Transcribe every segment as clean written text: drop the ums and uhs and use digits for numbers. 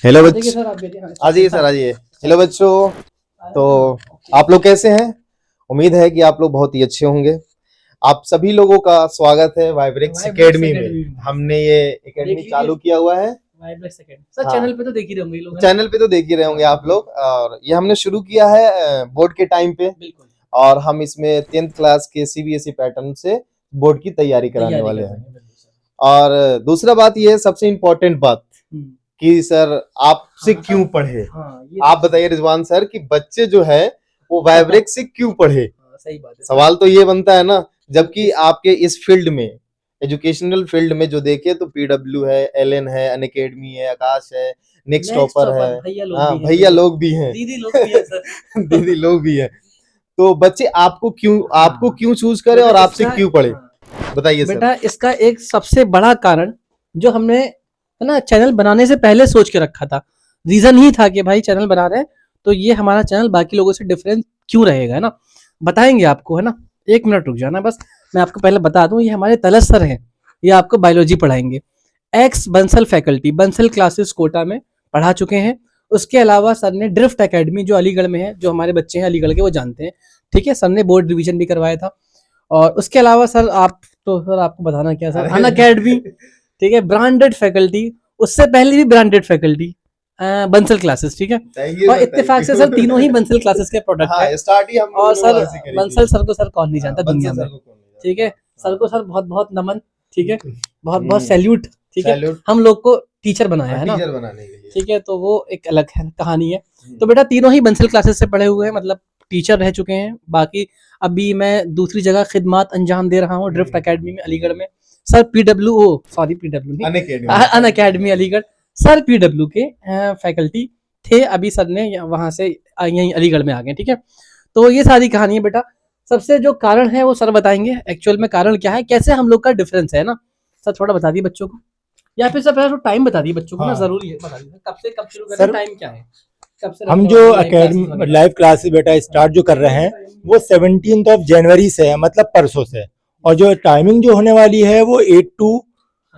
Hello देखिए बच्चों। Sir, आप बैठिए। हाँ, आ जाइए हाँ। सर, आ जाइए। हेलो बच्चों। तो हाँ, ओके। आप लोग कैसे हैं? उम्मीद है कि आप लोग बहुत ही अच्छे होंगे। आप सभी लोगों का स्वागत है वाइब्रेक्स वाइब्रेक्स एकेडमी में। एकेडमी में हमने ये देख एकेडमी लीजिए। चालू किया हुआ है। वाइब्रेक्स एकेडमी सर, हाँ, चैनल पे तो देख ही रहे होंगे ये लोग, है ना? चैनल पे तो देख ही रहे होंगे आप हाँ, लोग। और ये हमने शुरू किया है बोर्ड के टाइम पे। बिल्कुल। और हम इसमें 10th क्लास के सीबीएसई पैटर्न से बोर्ड की तैयारी कराने तैयारी वाले हैं। करवाएंगे, बिल्कुल सर। और दूसरा बात ये है, सबसे इम्पोर्टेंट बात हम्म। कि सर आपसे हाँ क्यों सर। पढ़े। हाँ, ये आप सबसे बताइए रिजवान सर कि बच्चे जो है वो वाइब्रेक्स से क्यों पढ़े। हाँ, सही बात है सर। सवाल तो ये बनता है ना, क्योंकि जबकि आपके इस फील्ड में, एजुकेशनल फील्ड में जो देखे तो पीडब्ल्यू है, एलएन है, अनअकैडमी है, आकाश है, नेक्स्ट नेक्स्ट टॉपर है। टॉपर भैया लोग हाँ, भी हैं, भैया भैया लोग भी हैं। दीदी लोग भी हैं सर। दीदी लोग भी हैं। तो बच्चे आपको हाँ क्यों चूज करें बेटा और आपसे इसका, क्यों पढ़े, हाँ बताइए सर। बेटा इसका एक सबसे बड़ा कारण जो हमने, है ना, चैनल बनाने से पहले सोच के रखा था। रीजन ही था कि भाई चैनल बना रहे हैं तो ये हमारा चैनल बाकी लोगों से डिफरेंट क्यों रहेगा, है ना? बताएंगे आपको, है ना? एक मिनट रुक जाना बस। मैं आपको पहले बता दूं, ये हमारे तलस सर हैं। ये आपको बायोलॉजी पढ़ाएंगे। Ex Bansal faculty, Bansal classes Kota में पढ़ा चुके हैं। उसके अलावा सर ने ड्रिफ्ट एकेडमी जो अलीगढ़ में है, जो हमारे बच्चे हैं अलीगढ़ के वो जानते हैं। ठीक है, सर ने बोर्ड रिवीजन भी करवाया था। और उसके अलावा सर आप, तो सर आपको बताना क्या सर, अन अकेडमी। ठीक है, ब्रांडेड फैकल्टी। उससे पहले भी ब्रांडेड फैकल्टी, बंसल क्लासेस। ठीक है। थैंक यू और सर, थैंक इत्तेफाक से सर तीनों ही यू। बंसल क्लासेस के प्रोडक्ट है। हाँ, स्टार्ट ही हम और लोगों सर वहां से करी थी। बंसल सर को सर कौन नहीं हाँ, जानता दुनिया बंसल में। सर को कौन नहीं ठीक है, जानता। सर हाँ। को सर बहुत बहुत नमन। ठीक है, बहुत बहुत हम्म। सैल्यूट। ठीक है, सैल्यूट। हम लोग को टीचर बनाया हाँ, है ना। टीचर बनाने के लिए। ठीक है, तो वो एक अलग है कहानी है। तो हम्म। बेटा तीनों ही बंसल क्लासेस से पढ़े हुए हैं, मतलब टीचर रह चुके हैं। बाकी अभी मैं दूसरी जगह खिदमात अंजाम दे रहा हूँ, ड्रिफ्ट एकेडमी में अलीगढ़ में। सर पीडब्ल्यू ओ सॉरी पीडब्ल्यू नहीं, अन अकेडमी। अन अकेडमी अलीगढ़। सर पीडब्ल्यू के फैकल्टी थे। अभी सर ने वहां से यहीं अलीगढ़ में आ गए। ठीक है, तो ये सारी कहानी है बेटा। सबसे जो कारण है वो सर बताएंगे एक्चुअल में कारण क्या है, कैसे हम लोग का डिफरेंस है ना। सर थोड़ा बता दिए बच्चों को, या फिर सर पहले टाइम बता दिए बच्चों को ना, हाँ जरूरी है बता दिए कब से कब शुरू करें, सर, टाइम क्या है, कब से हम रखने जो वाले लाइव क्लासेस अकेडमी वगैरह। लाइव क्लासेस बेटा स्टार्ट जो कर रहे हैं वो 17 जनवरी से है, मतलब परसों से। और जो टाइमिंग जो होने वाली है वो 8 to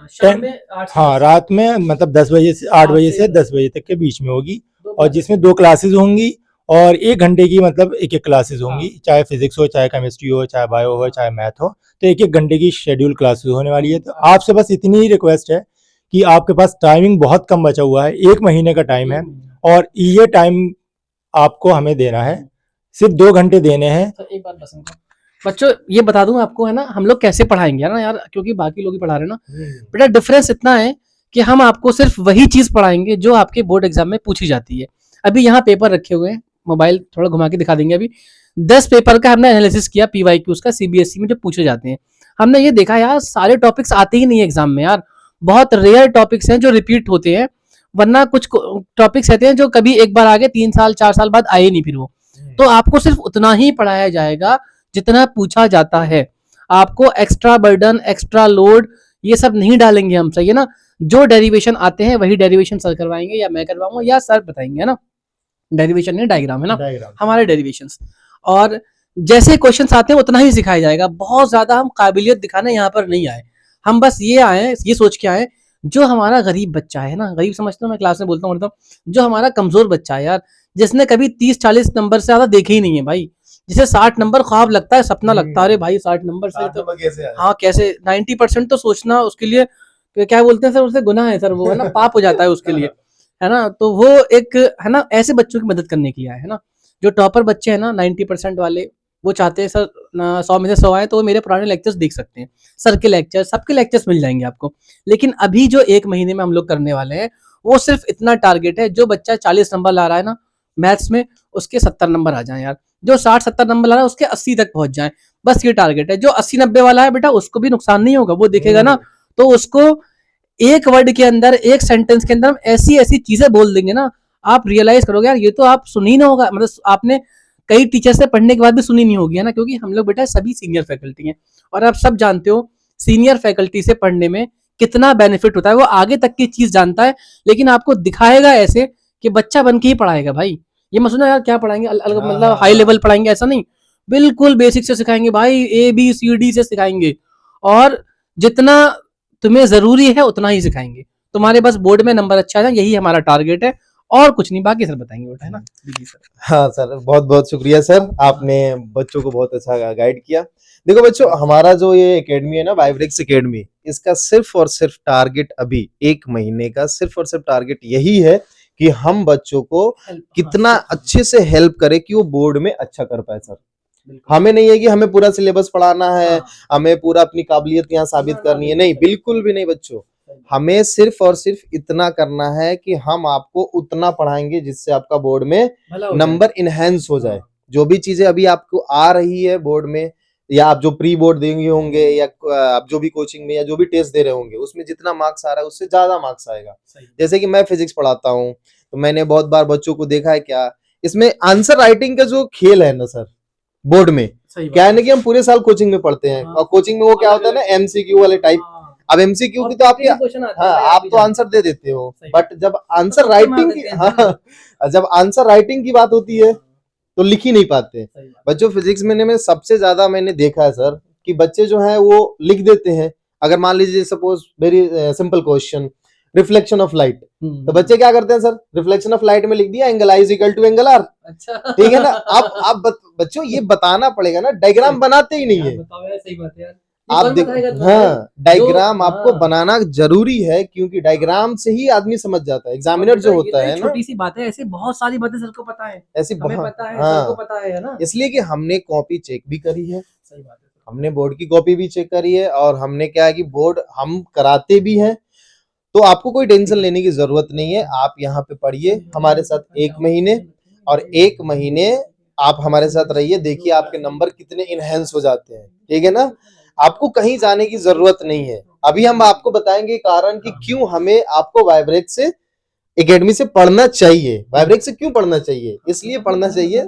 10। शाम में 8 से हाँ, 10, रात में मतलब 10 बजे से 8 8 बजे से से 10, 10 बजे तक के बीच में होगी। दो और क्लासेस जिसमें होंगी। 2 क्लासेस होंगी और 1 घंटे की, मतलब एक एक क्लासेस होंगी, हाँ। चाहे फिजिक्स हो, चाहे केमिस्ट्री हो, चाहे बायो हो, चाहे मैथ हो। तो एक एक घंटे की शेड्यूल क्लासेस होने वाली है। तो आपसे बस इतनी ही रिक्वेस्ट है कि आपके पास टाइमिंग बहुत कम बचा हुआ है, 1 महीने का टाइम है। एक महीना। और ये टाइम आपको हमें देना है, सिर्फ 2 घंटे देने हैं। सर एक बात बस इनको बच्चों ये बता दूं आपको, है ना, हम लोग कैसे पढ़ाएंगे, है ना यार, क्योंकि बाकी लोग ही पढ़ा रहे हैं ना। बेटा डिफरेंस इतना है कि हम आपको सिर्फ वही चीज पढ़ाएंगे जो आपके बोर्ड एग्जाम में पूछी जाती है। अभी यहाँ पेपर रखे हुए हैं, मोबाइल थोड़ा घुमा के दिखा देंगे। अभी 10 पेपर का हमने एनालिसिस किया, पीवाईक्यूज का, सीबीएसई में जो पूछे जाते हैं। हमने ये देखा यार सारे टॉपिक्स आते ही नहीं है एग्जाम में यार। बहुत रेयर टॉपिक्स हैं जो रिपीट होते हैं, वरना कुछ टॉपिक्स रहते हैं जो कभी एक बार आगे 3 साल 4 साल बाद आए नहीं फिर वो। तो आपको सिर्फ उतना ही पढ़ाया जाएगा जितना पूछा जाता है। आपको एक्स्ट्रा बर्डन, एक्स्ट्रा लोड ये सब नहीं डालेंगे हम, सही है ना। जो डेरिवेशन आते हैं वही डेरिवेशन सर करवाएंगे या मैं करवाऊंगा या सर बताएंगे, है ना। डेरिवेशन नहीं, डायग्राम है ना डायग्राम। हमारे डेरिवेशंस। और जैसे क्वेश्चंस आते हैं उतना ही सिखाया जाएगा। बहुत ज्यादा हम काबिलियत दिखाने यहाँ पर नहीं आए। हम बस ये आए, ये सोच के आए, जो हमारा गरीब बच्चा है ना, गरीब समझते हो, मैं क्लास में बोलता हूँ जो हमारा कमजोर बच्चा है यार, जिसने कभी 30-40 नंबर से ज्यादा देखे ही नहीं है भाई, जिसे 60 नंबर ख्वाब लगता है, सपना लगता है, अरे भाई 60 नंबर से 60 तो, नंबर कैसे आए? हाँ कैसे 90% तो सोचना उसके लिए क्या बोलते हैं सर, उससे गुनाह है सर, वो है ना, पाप हो जाता है उसके लिए, है ना। तो वो एक, है ना, ऐसे बच्चों की मदद करने के लिए आए, है ना। जो टॉपर बच्चे हैं ना 90% वाले, वो चाहते हैं सर 100 में से 100 आए, तो वो मेरे पुराने लेक्चर्स देख सकते हैं। सर के लेक्चर, सबके लेक्चर्स मिल जाएंगे आपको। लेकिन अभी जो 1 महीने में हम लोग करने वाले हैं वो सिर्फ इतना टारगेट है, जो बच्चा 40 नंबर ला रहा है ना मैथ्स में, उसके 70 नंबर आ जाए यार। जो 60-70 नंबर ला रहा है उसके 80 तक पहुंच जाए। बस ये टारगेट है। जो 80-90 वाला है बेटा उसको भी नुकसान नहीं होगा, वो देखेगा ना, तो उसको एक वर्ड के अंदर, एक सेंटेंस के अंदर हम ऐसी ऐसी चीजें बोल देंगे ना, आप रियलाइज करोगे यार ये तो आप सुनी ना होगा, मतलब आपने कई टीचर से पढ़ने के बाद भी सुनी नहीं होगी, है ना। क्योंकि हम लोग बेटा सभी सीनियर फैकल्टी हैं, और आप सब जानते हो सीनियर फैकल्टी से पढ़ने में कितना बेनिफिट होता है। वो आगे तक की चीज जानता है, लेकिन आपको दिखाएगा ऐसे कि बच्चा बन के ही पढ़ाएगा भाई। ये मत सुनो यार क्या पढ़ाएंगे मतलब हाई लेवल पढ़ाएंगे, ऐसा नहीं। बिल्कुल बेसिक से सिखाएंगे भाई, ABCD से सिखाएंगे। और जितना तुम्हें जरूरी है उतना ही सिखाएंगे। तुम्हारे बस बोर्ड में नंबर अच्छा है, यही हमारा टारगेट है और कुछ नहीं, बाकी सर बताएंगे बेटा, है ना। जी सर। हाँ सर, बहुत बहुत शुक्रिया सर, आपने बच्चों को बहुत अच्छा गाइड किया। देखो बच्चों, हमारा जो ये एकेडमी है ना, वाइब्रेक्स एकेडमी, इसका सिर्फ और सिर्फ टारगेट अभी 1 महीने का सिर्फ और सिर्फ टारगेट यही है कि हम बच्चों को कितना अच्छे से हेल्प करें कि वो बोर्ड में अच्छा कर पाए सर। हमें नहीं है कि हमें पूरा सिलेबस पढ़ाना है, हमें पूरा अपनी काबिलियत यहाँ साबित करनी है, नहीं, बिल्कुल भी नहीं बच्चों। हमें सिर्फ और सिर्फ इतना करना है कि हम आपको उतना पढ़ाएंगे जिससे आपका बोर्ड में नंबर इनहेंस हो जाए। जो भी चीजें अभी आपको आ रही है बोर्ड में, या आप जो प्री बोर्ड देंगे होंगे, या आप जो भी कोचिंग में या जो भी टेस्ट दे रहे होंगे, उसमें जितना मार्क्स आ रहा है उससे ज्यादा मार्क्स आएगा। जैसे कि मैं फिजिक्स पढ़ाता हूँ, तो मैंने बहुत बार बच्चों को देखा है, क्या इसमें आंसर राइटिंग का जो खेल है ना सर बोर्ड में, क्या है ना कि हम पूरे साल कोचिंग में पढ़ते हैं, और कोचिंग में वो क्या होता है ना, एमसीक्यू वाले टाइप। अब एमसीक्यू की तो आपके, हाँ, आप तो आंसर दे देते हो, बट जब आंसर राइटिंग की, हाँ, जब आंसर राइटिंग की बात होती है तो लिख ही नहीं पाते बच्चों। फिजिक्स में सबसे ज्यादा मैंने देखा है सर कि बच्चे जो है वो लिख देते हैं। अगर मान लीजिए suppose very simple question, reflection of light, तो बच्चे क्या करते हैं सर, रिफ्लेक्शन ऑफ लाइट में लिख दिया angle i is equal to angle r. अच्छा, ठीक है ना। आप बच्चों ये बताना पड़ेगा ना, डायग्राम बनाते ही नहीं है। सही बात है यार, आप देखो, हाँ, डायग्राम आपको बनाना जरूरी है, क्योंकि डायग्राम से ही आदमी समझ जाता है। एग्जामिनर जो होता है ना, छोटी सी बात है, ऐसी बहुत सारी बातें सर को पता है, ऐसी हमें पता है, हाँ, सर को पता है ना। इसलिए कि हमने कॉपी चेक भी करी है। सही बात है, हमने बोर्ड की कॉपी भी चेक करी है, और हमने क्या है कि बोर्ड हम कराते भी हैं। तो आपको कोई टेंशन लेने की जरूरत नहीं है। आप यहाँ पे पढ़िए हमारे साथ 1 महीने, और 1 महीने आप हमारे साथ रहिए, देखिए आपके नंबर कितने इनहेंस हो जाते हैं, ठीक है ना। आपको कहीं जाने की जरूरत नहीं है। अभी हम आपको बताएंगे कारण कि क्यों हमें आपको वाइब्रेक्स से एकेडमी से पढ़ना चाहिए। वाइब्रेक्स से क्यों पढ़ना चाहिए, इसलिए पढ़ना चाहिए,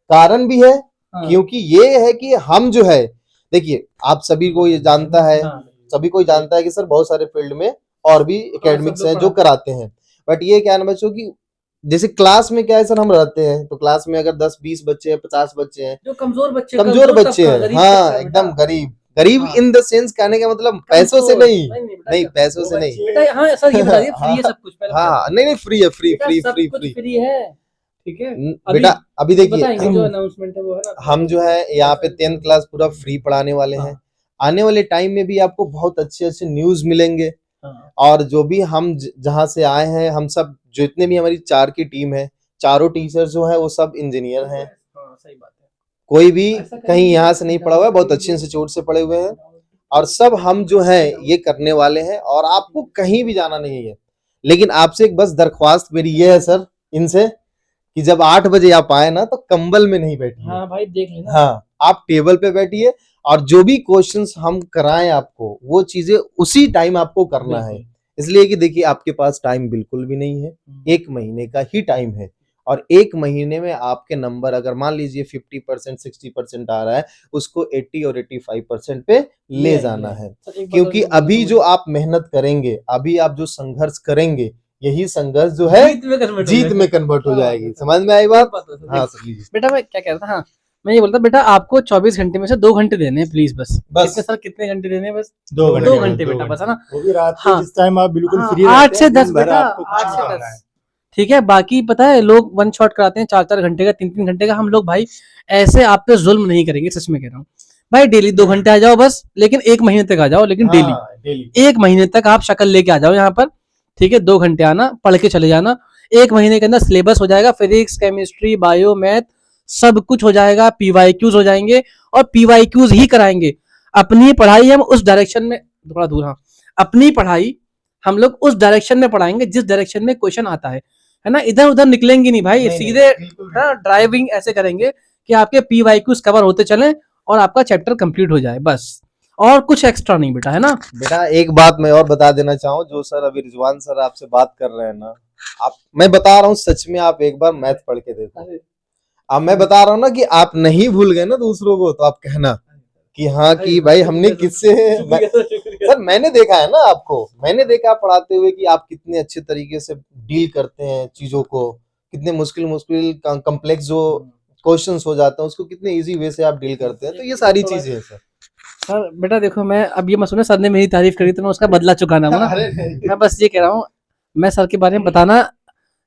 कारण भी है, क्योंकि ये है कि हम जो है, देखिए आप सभी को ये जानता है, सभी को जानता है कि सर बहुत सारे फील्ड में और भी एकेडमिक्स हैं जो कराते हैं, बट ये क्या है ना बच्चों की, जैसे क्लास में क्या है सर, हम रहते हैं तो क्लास में अगर 10-20 बच्चे हैं, 50 बच्चे हैं, जो कमजोर बच्चे हैं, हाँ, एकदम गरीब इन द सेंस, कहने का मतलब पैसों से नहीं, पैसों से नहीं बेटा। हाँ सर, ये बता दिए फ्री है सब कुछ, हाँ, नहीं, फ्री है, फ्री है, ठीक है बेटा। अभी देखिए, जो अनाउंसमेंट है वो है ना, हम जो है यहाँ पे 10th क्लास पूरा फ्री पढ़ाने वाले हैं। आने वाले टाइम में भी आपको बहुत अच्छे अच्छे न्यूज मिलेंगे, और जो भी हम जहाँ से आए हैं, हम सब जितने भी हमारी 4 की टीम है, चारों टीचर्स जो है वो सब इंजीनियर हैं। सही बात है, कोई भी कहीं यहाँ से नहीं पढ़ा हुआ है, बहुत अच्छे इंस्टीट्यूट से पढ़े हुए हैं, और सब हम जो है ये करने वाले हैं, और आपको कहीं भी जाना नहीं है। लेकिन आपसे एक बस दरख्वास्त मेरी ये है सर इनसे, कि जब 8 बजे आप आए ना, तो कंबल में नहीं बैठिए। हाँ भाई, देख लेना। हाँ, आप टेबल पे बैठिए, और जो भी क्वेश्चंस हम कराएं आपको, वो चीजें उसी टाइम आपको करना है। इसलिए कि देखिए आपके पास टाइम बिल्कुल भी नहीं है, 1 महीने का ही टाइम है, और 1 महीने में आपके नंबर अगर मान लीजिए 50% 60% आ रहा है, उसको 80 और 85% पे ले जाना है। क्योंकि अभी जो आप मेहनत करेंगे, अभी आप जो संघर्ष करेंगे, यही संघर्ष जो है जीत में कन्वर्ट हो जाएगी। समझ में आई बात? हाँ सर। बेटा मैं क्या कह रहा था, हाँ मैं ये बोलता, बेटा आपको 24 घंटे में से 2 घंटे देने हैं प्लीज, बस कितने सर, कितने घंटे देने हैं? बस 2 घंटे बेटा, बस, है ना। वो भी रात हाँ, जिस टाइम आप बिल्कुल फ्री 8 से 10 बेटा, आपको 8 से 10, ठीक है। बाकी पता है लोग 1 शॉट कराते हैं 4-4 घंटे का, 3-3 घंटे का। हम लोग भाई ऐसे आप पे जुल्म नहीं करेंगे, सच में कह रहा हूँ भाई। डेली 2 घंटे आ जाओ बस, लेकिन 1 महीने तक आ जाओ, लेकिन डेली 1 महीने तक आप शक्ल लेके आ जाओ यहाँ पर, ठीक है। 2 घंटे आना, पढ़ के चले जाना। 1 महीने के अंदर सिलेबस हो जाएगा, फिजिक्स, केमिस्ट्री, बायो, मैथ, सब कुछ हो जाएगा। पीवाईक्यूज हो जाएंगे, और पीवाईक्यूज ही कराएंगे। अपनी पढ़ाई हम उस डायरेक्शन में, थोड़ा दूर, हाँ, अपनी पढ़ाई हम लोग उस डायरेक्शन में पढ़ाएंगे जिस डायरेक्शन में क्वेश्चन आता है ना। इधर उधर निकलेंगे नहीं भाई, सीधे ड्राइविंग ऐसे करेंगे कि आपके पीवाईक्यूज कवर होते चले और आपका चैप्टर कंप्लीट हो जाए, बस, और कुछ एक्स्ट्रा नहीं बेटा, है ना। बेटा एक बात मैं और बता देना चाहूँ, जो सर अभी रिजवान सर आपसे बात कर रहे हैं ना, आप, मैं बता रहा हूँ सच में, आप एक बार मैथ पढ़ के देखो। अब मैं बता रहा हूँ ना कि आप नहीं भूल गए ना दूसरों को, तो आप कहना कि हाँ कि भाई हमने किससे सर, मैंने देखा है ना आपको, मैंने देखा पढ़ाते हुए कि आप कितने अच्छे तरीके से डील करते हैं चीजों को, कितने मुश्किल कॉम्प्लेक्स जो क्वेश्चंस हो जाते हैं उसको कितने इजी वे से आप डील करते हैं। तो ये सारी चीजें हैं सर। बेटा देखो, मैं अब ये मत सुनो, सर ने मेरी तारीफ करी तो मैं उसका बदला चुकाना हूँ ना। मैं बस ये कह रहा हूँ, मैं सर के बारे में बताना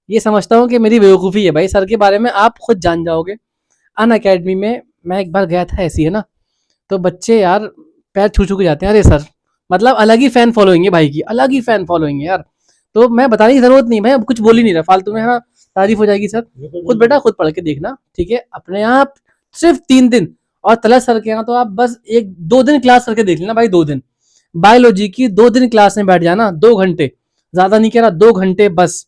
ये समझता हूँ कि मेरी बेवकूफ़ी है भाई। सर के बारे में आप खुद जान जाओगे। अन अकेडमी में मैं एक बार गया था ऐसी, है ना, तो बच्चे यार पैर छू के जाते हैं, अरे सर, मतलब अलग ही फैन फॉलोइंग है भाई की, अलग ही फैन फॉलोइंग है यार। तो मैं बताने की जरूरत नहीं भाई, अब कुछ बोल ही नहीं रहा फालतू में, है ना, तारीफ हो जाएगी सर। खुद बेटा खुद पढ़ के देखना, ठीक है, अपने आप। सिर्फ 3 दिन, और तलत सर के यहाँ तो आप बस 1-2 दिन क्लास करके देख लेना भाई। 2 दिन बायोलॉजी की, 2 दिन क्लास में बैठ जाना, 2 घंटे, ज्यादा नहीं कह रहा, 2 घंटे बस।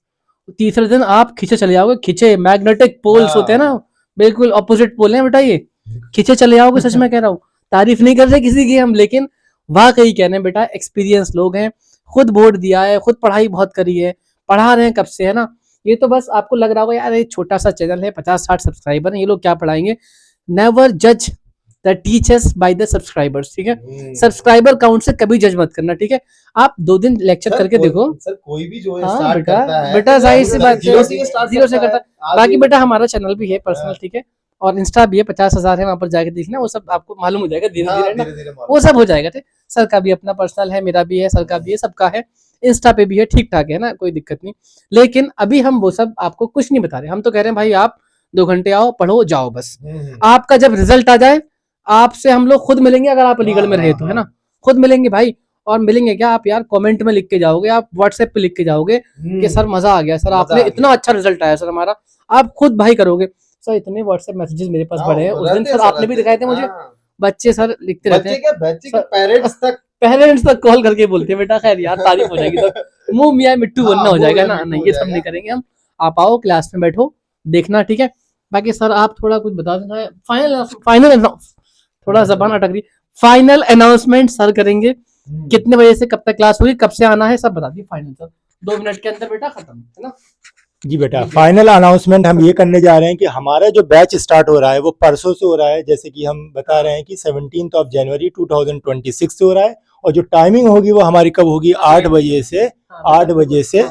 तीसरे दिन आप खींचे चले जाओगे, खींचे मैग्नेटिक पोल्स होते हैं ना, बिल्कुल ऑपोजिट पोल है बेटा ये, खींचे चले जाओगे, सच में कह रहा हूँ। तारीफ नहीं कर रहे किसी की हम, लेकिन वाकई कह रहे हैं बेटा, एक्सपीरियंस लोग हैं, खुद बोर्ड दिया है, खुद पढ़ाई बहुत करी है, पढ़ा रहे हैं कब से, है ना। ये तो बस आपको लग रहा होगा यार ये छोटा सा चैनल है, 50-60 सब्सक्राइबर है, ये लोग क्या पढ़ाएंगे। नेवर जज the teachers by the subscribers, ठीक है। सब्सक्राइबर काउंट से कभी जज मत करना, ठीक है। आप 2 दिन लेक्चर सर करके देखो। सर कोई भी जो है हाँ स्टार्ट बेटा, करता है बेटा तो जाहिर सी बात है, जीरो से स्टार्ट जीरो से करता है। आज बाकी ये- बेटा हमारा चैनल भी है पर्सनल, ठीक है, और इंस्टा भी है, 50,000 है, वहां पर जाके देखना, वो सब आपको मालूम हो जाएगा धीरे हाँ, धीरे ना, धीरे-धीरे मालूम वो सब हो जाएगा, ठीक। सर का भी अपना पर्सनल है, मेरा भी है, सर का भी है, सबका है, इंस्टा पे भी है, ठीक ठाक है ना, कोई दिक्कत नहीं। लेकिन अभी हम वो सब आपको कुछ नहीं बता रहे, हम तो कह रहे हैं भाई आप 2 घंटे आओ, पढ़ो, जाओ बस। आपका जब रिजल्ट आ जाए, आपसे हम लोग खुद मिलेंगे, अगर आप अलीगढ़ में रहे तो, है ना, खुद मिलेंगे भाई। और मिलेंगे क्या आप यार, कमेंट में लिख के जाओगे, आप व्हाट्सएप पे लिख के जाओगे कि सर मजा आ गया, सर मजा आपने आ इतना अच्छा रिजल्ट आया सर हमारा, आप खुद भाई करोगे। सर इतने व्हाट्सएप मैसेजेस मेरे पास पड़े हैं, उस दिन सर आपने भी दिखाए थे मुझे, बच्चे सर लिखते रहते हैं, बच्चे के सर- पेरेंट्स तक पेरेंट्स तक कॉल करके बोलते हैं बेटा खैर यार तारीफ हो जाएगी, सर मुंह मियाँ मिट्टू हाँ, बनना हो मुंह जाएगा मियां ना, मिट्टू नहीं हो ये सब जाएगा। नहीं करेंगे हम। आप आओ क्लास में बैठो, देखना, ठीक है। बाकी सर आप थोड़ा कुछ बता देना, फाइनल फाइनल थोड़ा जबान अटक रही, फाइनल अनाउंसमेंट सर करेंगे, कितने बजे से कब तक क्लास होगी, कब से आना है, सब बता दिए फाइनल सर, 2 मिनट के अंदर बेटा खत्म, है ना। जी बेटा, फाइनल अनाउंसमेंट हम ये करने जा रहे हैं कि हमारा जो बैच स्टार्ट हो रहा है वो परसों से हो रहा है, जैसे कि हम बता रहे हैं कि 17 जनवरी 2026 से हो रहा है, और जो टाइमिंग होगी वो हमारी कब होगी, 8 बजे से 8 बजे से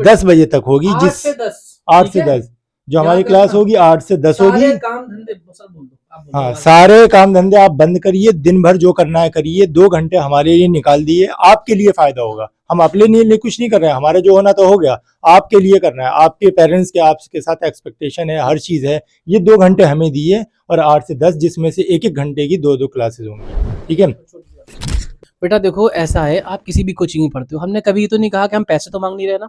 10 बजे तक होगी, 8 से 10 8 से 10 जो हमारी क्लास होगी 8 से 10 होगी। सारे काम धंधे सर बोल दो, आप बोल दो। हाँ, सारे काम धंधे आप बंद करिए, दिन भर जो करना है करिए, 2 घंटे हमारे लिए निकाल दिए, आपके लिए फायदा होगा। हम अपने लिए कुछ नहीं कर रहे हैं, हमारे जो होना तो हो गया, आपके लिए करना है, आपके पेरेंट्स के आपके साथ एक्सपेक्टेशन है, हर चीज है। ये 2 घंटे हमें दिए, और 8 से 10 जिसमें से 1-1 घंटे की 2-2 क्लासेस होंगी, ठीक है। बेटा देखो ऐसा है, आप किसी भी कोचिंग में पढ़ते हो, हमने कभी तो नहीं कहा कि हम पैसे तो मांग नहीं रहे ना,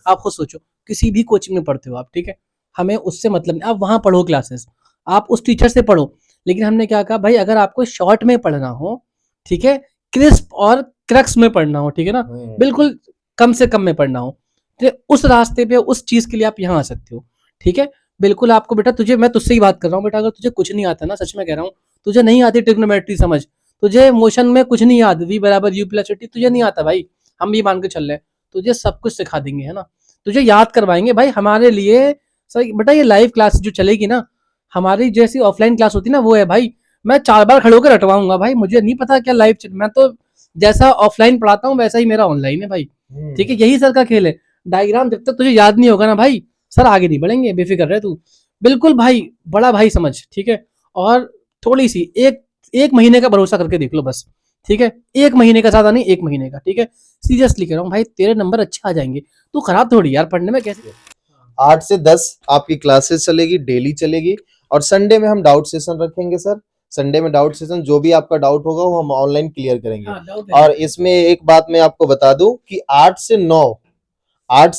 आप खुद सोचो, किसी भी कोचिंग में पढ़ते हो आप, ठीक है, हमें उससे मतलब नहीं, आप वहां पढ़ो क्लासेस, आप उस टीचर से पढ़ो। लेकिन हमने क्या कहा भाई, अगर आपको शॉर्ट में पढ़ना हो, ठीक है, क्रिस्प और क्रक्स में पढ़ना हो, ठीक है ना, बिल्कुल कम से कम में पढ़ना हो, तो उस रास्ते पे उस चीज के लिए आप यहाँ आ सकते हो, ठीक है। बिल्कुल आपको बेटा, तुझे मैं तुझसे ही बात कर रहा हूँ बेटा, अगर तुझे कुछ नहीं आता ना, सच में कह रहा हूँ, तुझे नहीं आती ट्रिग्नोमेट्री समझ, तुझे मोशन में कुछ नहीं याद, v बराबर u प्लस टी तुझे नहीं आता भाई, हम भी मान के चल रहे हैं, तुझे सब कुछ सिखा देंगे, है ना, तुझे याद करवाएंगे भाई। हमारे लिए सर बेटा ये लाइव क्लास जो चलेगी ना, हमारी जैसी ऑफलाइन क्लास होती है ना, वो है भाई, मैं 4 बार खड़े होकर रटवाऊंगा भाई, मुझे नहीं पता क्या लाइव मैं तो जैसा ऑफलाइन पढ़ाता हूँ वैसा ही मेरा ऑनलाइन है भाई, ठीक है, यही सर का खेल है। डायग्राम जब तक तुझे याद नहीं होगा ना भाई, सर आगे नहीं बढ़ेंगे, बेफिक्र रहे तू, बिल्कुल भाई, बड़ा भाई समझ, ठीक है। और थोड़ी सी एक महीने का भरोसा करके देख लो बस, ठीक है, 1 महीने का, ज्यादा नहीं, 1 महीने का, ठीक है, सीरियसली कह रहा हूँ भाई, तेरे नंबर अच्छे आ जाएंगे, तू खराब थोड़ी यार पढ़ने में, कैसे 8 से 10 आपकी क्लासेस चलेगी, डेली चलेगी, और संडे में हम डाउट सेशन रखेंगे सर। संडे में डाउट सेशन, जो भी आपका डाउट होगा वो हम ऑनलाइन क्लियर करेंगे। हाँ, doubt है। और इसमें एक बात मैं आपको बता दूं कि 8 से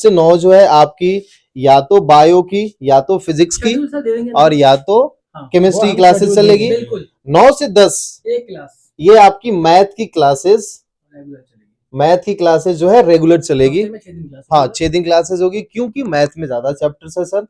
9 जो है आपकी या तो बायो की, या तो फिजिक्स की, Schedule सर दे देंगे और या तो हाँ, केमिस्ट्री वो हम क्लासेस schedule चलेगी। देंगे। बिल्कुल 9 से 10 एक क्लास ये आपकी मैथ की क्लासेस, रेगुलर चलेगी, मैथ की क्लासेस जो है रेगुलर चलेगी। हफ्ते में 6 दिन क्लास हाँ, 6 दिन क्लासेस होगी, क्योंकि मैथ में ज्यादा चैप्टर्स है सर।